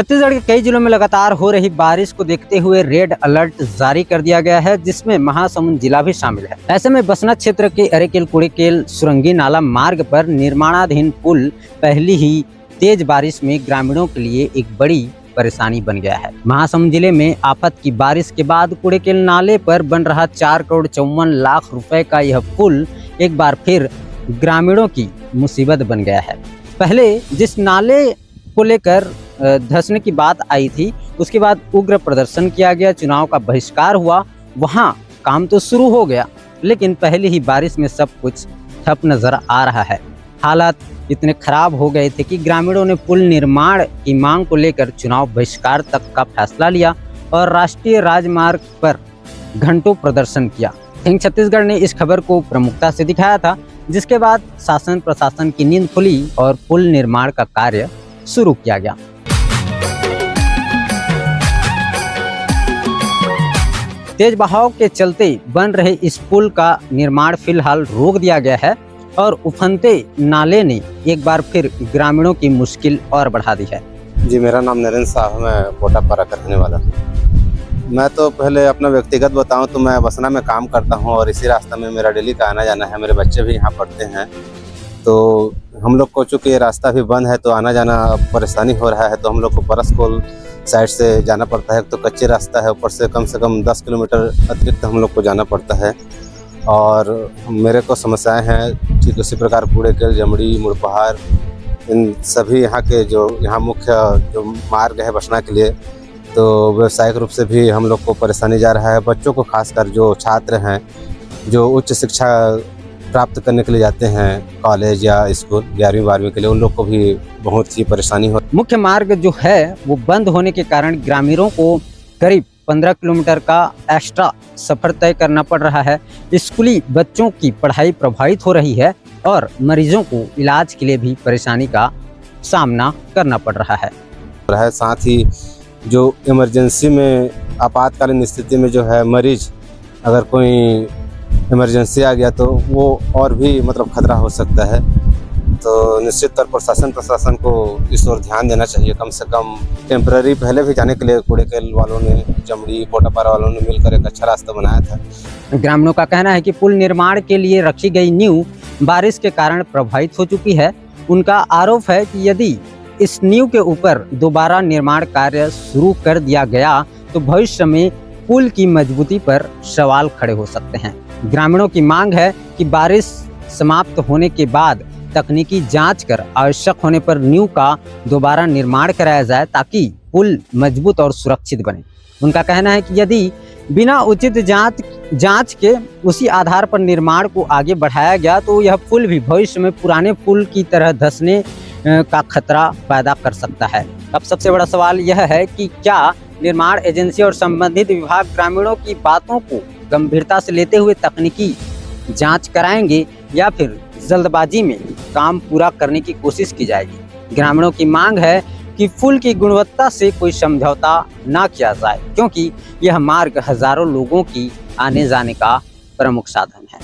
छत्तीसगढ़ के कई जिलों में लगातार हो रही बारिश को देखते हुए रेड अलर्ट जारी कर दिया गया है, जिसमें महासमुंद जिला भी शामिल है। ऐसे में बसना क्षेत्र के अरेकेल कुड़ेकेल सुरंगी नाला मार्ग पर निर्माणाधीन पुल पहली ही तेज बारिश में ग्रामीणों के लिए एक बड़ी परेशानी बन गया है। महासमुंद जिले में आफत की बारिश के बाद कुड़ेकेल नाले पर बन रहा 4,54,00,000 रुपए का यह पुल एक बार फिर ग्रामीणों की मुसीबत बन गया है। पहले जिस नाले को लेकर धंसने की बात आई थी, उसके बाद उग्र प्रदर्शन किया गया, चुनाव का बहिष्कार हुआ, वहां काम तो शुरू हो गया, लेकिन पहले ही बारिश में सब कुछ ठप नजर आ रहा है। हालात इतने खराब हो गए थे कि ग्रामीणों ने पुल निर्माण की मांग को लेकर चुनाव बहिष्कार तक का फैसला लिया और राष्ट्रीय राजमार्ग पर घंटों प्रदर्शन किया। थिंक छत्तीसगढ़ ने इस खबर को प्रमुखता से दिखाया था, जिसके बाद शासन प्रशासन की नींद खुली और पुल निर्माण का कार्य शुरू किया गया। तेज बहाव के चलते बन रहे इस पुल का निर्माण फिलहाल रोक दिया गया है और उफनते नाले ने एक बार फिर ग्रामीणों की मुश्किल और बढ़ा दी है। जी, मेरा नाम नरेंद्र साहब, मैं कोटापारा का रहने वाला हूँ। मैं तो पहले अपना व्यक्तिगत बताऊं तो मैं बसना में काम करता हूं और इसी रास्ते में मेरा डेली का आना जाना है। मेरे बच्चे भी यहाँ पढ़ते हैं, तो हम लोग को चूँकि रास्ता भी बंद है तो आना जाना परेशानी हो रहा है, तो हम लोग को परसकोल साइड से जाना पड़ता है। तो कच्चे रास्ता है, ऊपर से कम 10 किलोमीटर अतिरिक्त हम लोग को जाना पड़ता है और मेरे को समस्याएं हैं। ठीक उसी प्रकार कुड़ेकेल, जमड़ी, मुड़पहाड़, इन सभी यहाँ के जो यहाँ मुख्य जो मार्ग है बसना के लिए, तो व्यावसायिक रूप से भी हम लोग को परेशानी जा रहा है। बच्चों को खासकर जो छात्र हैं जो उच्च शिक्षा प्राप्त करने के लिए जाते हैं कॉलेज या स्कूल 11वीं 12वीं के लिए, उन लोग को भी बहुत ही परेशानी हो। मुख्य मार्ग जो है वो बंद होने के कारण ग्रामीणों को करीब 15 किलोमीटर का एक्स्ट्रा सफर तय करना पड़ रहा है। स्कूली बच्चों की पढ़ाई प्रभावित हो रही है और मरीजों को इलाज के लिए भी परेशानी का सामना करना पड़ रहा है। साथ ही जो इमरजेंसी में आपातकालीन स्थिति में जो है मरीज अगर कोई इमरजेंसी आ गया तो वो और भी मतलब खतरा हो सकता है। तो निश्चित तौर पर शासन प्रशासन को इस ओर ध्यान देना चाहिए। कम से कम टेम्पररी पहले भी जाने के लिए कुड़ेकेल वालों ने, जमड़ी, कोटापारा वालों ने मिलकर एक अच्छा रास्ता बनाया था। ग्रामीणों का कहना है कि पुल निर्माण के लिए रखी गई नींव बारिश के कारण प्रभावित हो चुकी है। उनका आरोप है कि यदि इस नींव के ऊपर दोबारा निर्माण कार्य शुरू कर दिया गया तो भविष्य में पुल की मजबूती पर सवाल खड़े हो सकते हैं। ग्रामीणों की मांग है कि बारिश समाप्त होने के बाद तकनीकी जांच कर आवश्यक होने पर नींव का दोबारा निर्माण कराया जाए ताकि पुल मजबूत और सुरक्षित बने। उनका कहना है कि यदि बिना उचित जांच के उसी आधार पर निर्माण को आगे बढ़ाया गया तो यह पुल भी भविष्य में पुराने पुल की तरह धंसने का खतरा पैदा कर सकता है। अब सबसे बड़ा सवाल यह है कि क्या निर्माण एजेंसी और संबंधित विभाग ग्रामीणों की बातों को गंभीरता से लेते हुए तकनीकी जांच कराएंगे या फिर जल्दबाजी में काम पूरा करने की कोशिश की जाएगी। ग्रामीणों की मांग है कि पुल की गुणवत्ता से कोई समझौता ना किया जाए, क्योंकि यह मार्ग हजारों लोगों की आने जाने का प्रमुख साधन है।